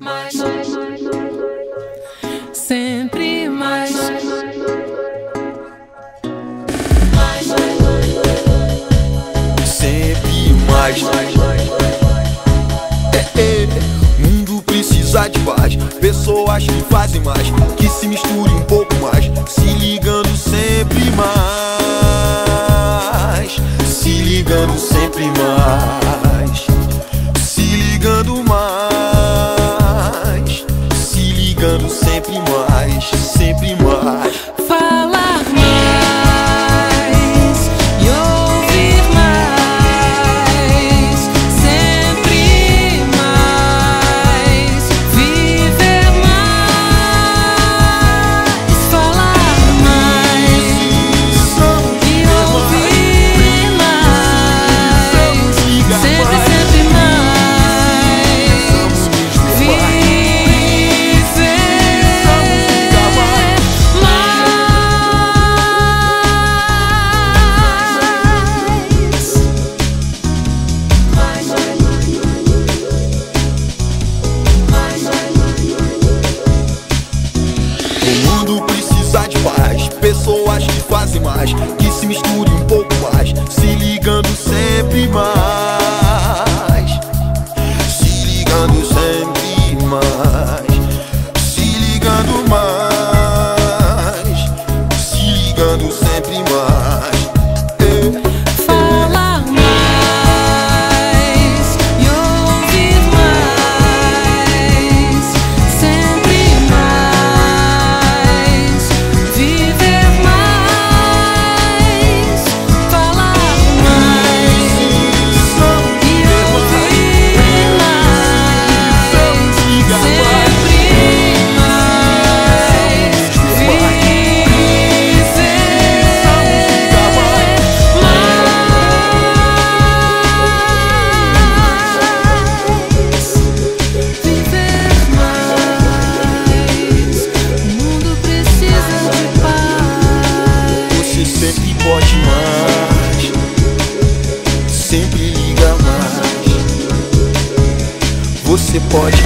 mais, sempre mais, sempre mais. Mundo precisa de paz, pessoas que fazem mais, que se misturem um pouco mais, se ligando sempre mais, se ligando sempre mais, se ligando mais, se ligando sempre mais, sempre mais. falar mais e ouvir mais, sempre mais, viver mais, falar mais e ouvir mais, sempre, sempre mais, O mundo precisa de paz, pessoas que fazem mais, que se misturem um pouco mais, se ligando sempre mais, se ligando sempre mais, se ligando mais, se ligando sempre mais. falar mais e ouvir mais, sempre mais, viver mais, falar mais e ouvir mais, sempre Você sempre pode mais, sempre liga mais. Você pode